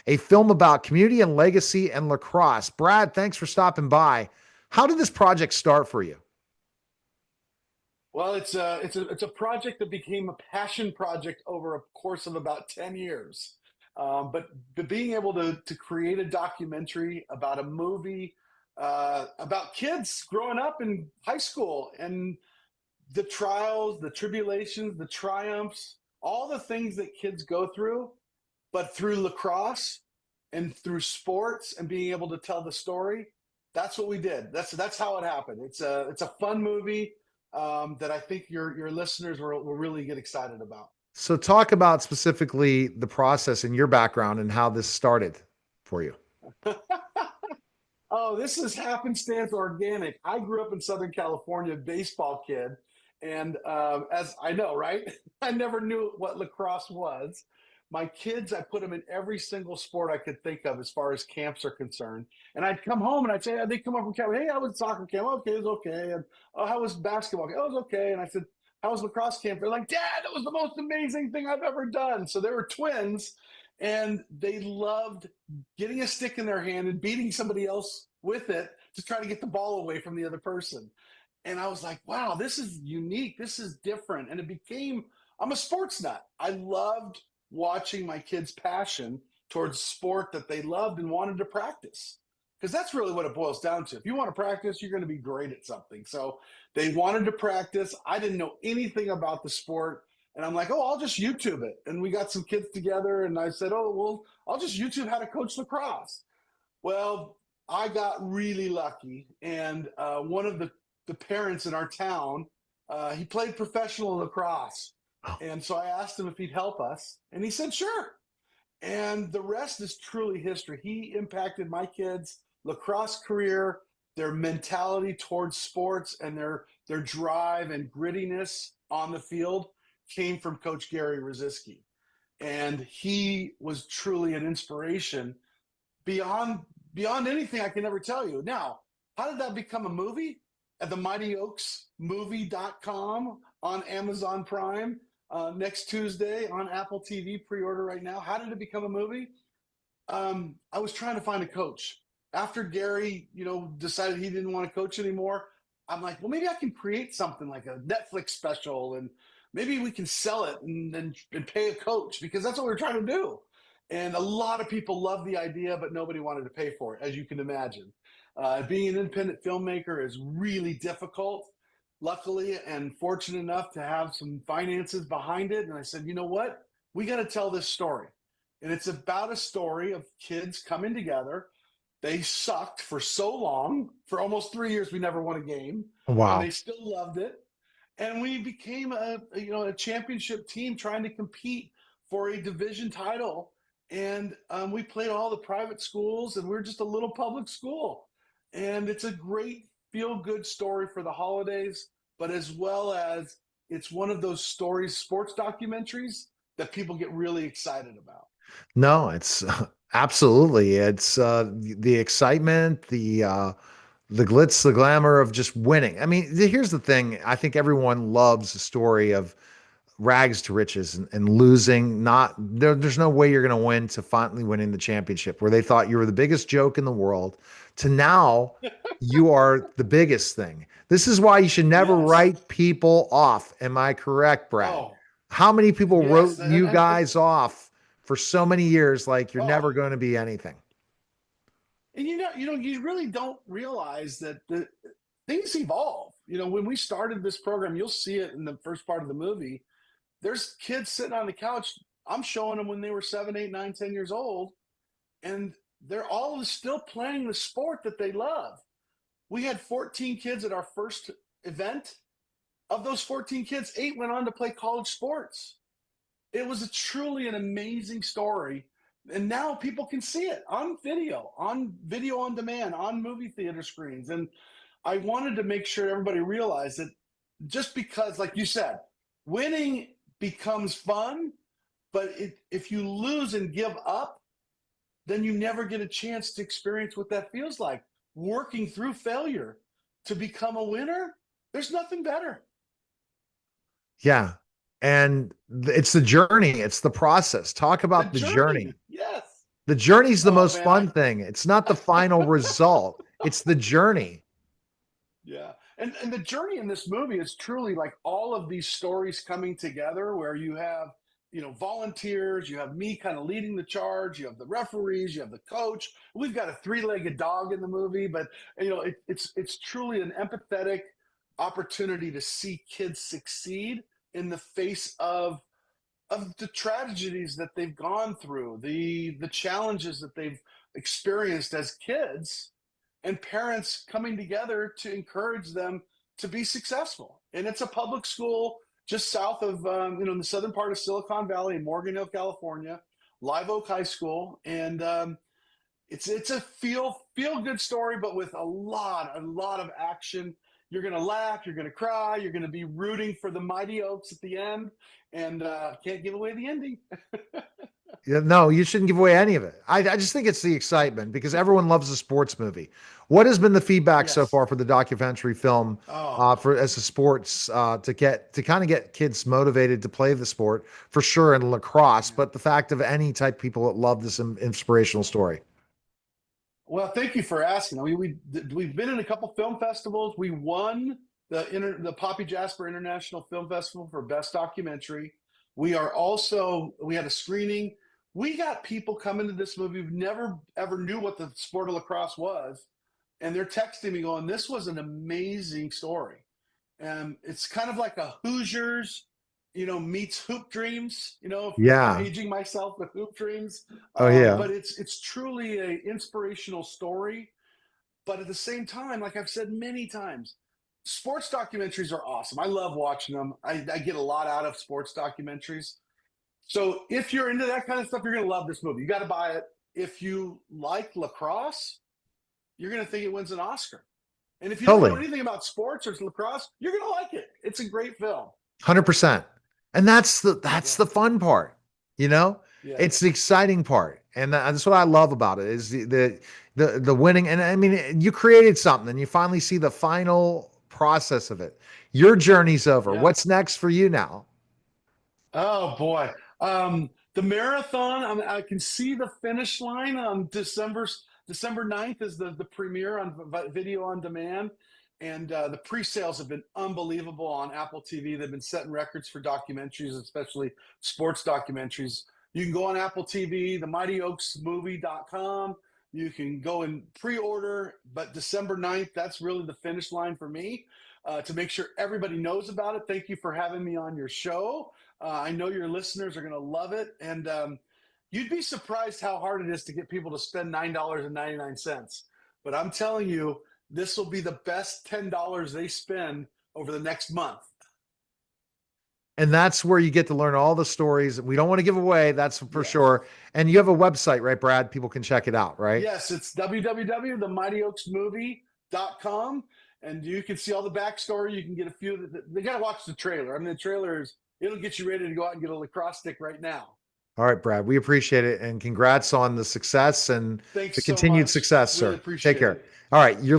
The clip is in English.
a film about community and legacy and lacrosse. Brad, thanks for stopping by. How did this project start for you? Well, it's a project that became a passion project over a course of about 10 years. But being able to create a documentary about a movie about kids growing up in high school and the trials, the tribulations, the triumphs, all the things that kids go through, but through lacrosse and through sports and being able to tell the story, that's what we did. That's how it happened. It's a fun movie that I think your listeners will really get excited about. So, talk about specifically the process in your background and how this started for you. Oh, this is happenstance organic. I grew up in Southern California, baseball kid, and as I know, right? I never knew what lacrosse was. My kids, I put them in every single sport I could think of as far as camps are concerned. And I'd come home and I'd say, they come up from camp, hey, how was soccer camp? Okay, it was okay. And oh, how was basketball camp? Oh, it was okay. And I said, how was lacrosse camp? They're like, Dad, that was the most amazing thing I've ever done. So they were twins, and they loved getting a stick in their hand and beating somebody else with it to try to get the ball away from the other person. And I was like, wow, this is unique. This is different. And it became, I'm a sports nut. I loved watching my kids' passion towards sport that they loved and wanted to practice. Because that's really what it boils down to. If you want to practice, you're going to be great at something. So they wanted to practice. I didn't know anything about the sport. And I'm like, oh, I'll just YouTube it. And we got some kids together, and I said, oh, well, I'll just YouTube how to coach lacrosse. Well, I got really lucky, and one of the parents in our town, he played professional lacrosse, and so I asked him if he'd help us, and he said sure. And the rest is truly history. He impacted my kids' lacrosse career, their mentality towards sports, and their drive and grittiness on the field came from Coach Gary Rosiski, and he was truly an inspiration beyond anything I can ever tell you. Now, how did that become a movie? At the Mighty Oaks movie.com on Amazon Prime next Tuesday on Apple TV, pre-order right now. How did it become a movie? I was trying to find a coach. After Gary, decided he didn't want to coach anymore, I'm like, well, maybe I can create something like a Netflix special, and maybe we can sell it and pay a coach, because that's what we're trying to do. And a lot of people love the idea, but nobody wanted to pay for it, as you can imagine. Being an independent filmmaker is really difficult. Luckily and fortunate enough to have some finances behind it. And I said, you know what? We got to tell this story. And it's about a story of kids coming together. They sucked for so long. For almost 3 years, we never won a game. And they Wow. still loved it. And we became a championship team trying to compete for a division title. And we played all the private schools, and we're just a little public school. And it's a great feel good story for the holidays, but as well as it's one of those stories, sports documentaries that people get really excited about. No, it's absolutely. It's the excitement, the glitz, the glamour of just winning. I mean, here's the thing. I think everyone loves the story of rags to riches and losing. Not there's no way you're going to win to finally winning the championship, where they thought you were the biggest joke in the world, to now you are the biggest thing. This is why you should never Yes. write people off. Am I correct, Brad? Oh, How many people wrote yes. you guys off for so many years like you're Oh, never going to be anything? and you really don't realize that the things evolve. When we started this program, you'll see it in the first part of the movie. There's kids sitting on the couch. I'm showing them when they were 7, 8, 9, 10 years old, and they're all still playing the sport that they love. We had 14 kids at our first event. Of those 14 kids, 8 went on to play college sports. It was truly an amazing story. And now people can see it on video on demand, on movie theater screens. And I wanted to make sure everybody realized that just because, like you said, winning becomes fun, but if you lose and give up, then you never get a chance to experience what that feels like. Working through failure to become a winner, there's nothing better. Yeah. And it's the journey, it's the process. Talk The about the journey. journey, yes. The journey's the Oh most man, fun thing. It's not the final result. It's the journey. yeah. And the journey in this movie is truly like all of these stories coming together where you have, volunteers, you have me kind of leading the charge, you have the referees, you have the coach. We've got a three-legged dog in the movie, but it's truly an empathetic opportunity to see kids succeed in the face of the tragedies that they've gone through, the challenges that they've experienced as kids, and parents coming together to encourage them to be successful. And it's a public school just south of in the southern part of Silicon Valley in Morgan Hill, California, Live Oak High School, and it's a feel good story, but with a lot of action. You're gonna laugh, you're gonna cry, you're gonna be rooting for the Mighty Oaks at the end, and can't give away the ending. Yeah, no, you shouldn't give away any of it. I just think it's the excitement because everyone loves a sports movie. What has been the feedback so Yes. far for the documentary film Oh, for as a sports to kind of get kids motivated to play the sport for sure in lacrosse, yeah. but the fact of any type of people that love this inspirational story. Well, thank you for asking. I mean, we've been in a couple film festivals. We won the Poppy Jasper International Film Festival for Best Documentary. We had a screening. We got people coming to this movie who never ever knew what the sport of lacrosse was, and they're texting me going, "This was an amazing story." And it's kind of like a Hoosiers, meets Hoop Dreams. If I'm Yeah. aging myself with Hoop Dreams, Oh yeah. but it's truly a inspirational story. But at the same time, like I've said many times, sports documentaries are awesome. I love watching them. I get a lot out of sports documentaries. So if you're into that kind of stuff, you're going to love this movie. You got to buy it. If you like lacrosse, you're going to think it wins an Oscar. And if you don't know Totally. anything about sports or lacrosse, you're going to like it. It's a great film. 100%. And that's Yeah. the fun part, you know? Yeah. It's the exciting part. And that's what I love about it is the winning. And I mean, you created something and you finally see the final process of it. Your journey's over. Yeah. What's next for you now? Oh boy. The marathon, I can see the finish line on December 9th is the premiere on video on demand. And the pre-sales have been unbelievable on Apple TV. They've been setting records for documentaries, especially sports documentaries. You can go on Apple TV, the mightyoaksmovie.com. You can go and pre-order, but December 9th, that's really the finish line for me. To make sure everybody knows about it. Thank you for having me on your show. I know your listeners are going to love it. And you'd be surprised how hard it is to get people to spend $9.99. But I'm telling you, this will be the best $10 they spend over the next month. And that's where you get to learn all the stories we don't want to give away. That's for Yes. sure. And you have a website, right, Brad? People can check it out, right? Yes, it's www.themightyoaksmovie.com. And you can see all the backstory. You can get a few. They got to watch the trailer. I mean, the trailer it'll get you ready to go out and get a lacrosse stick right now. All right, Brad, we appreciate it. And congrats on the success and the Thanks so continued much. success, Really sir. Take appreciate care. it. All right. You're listening.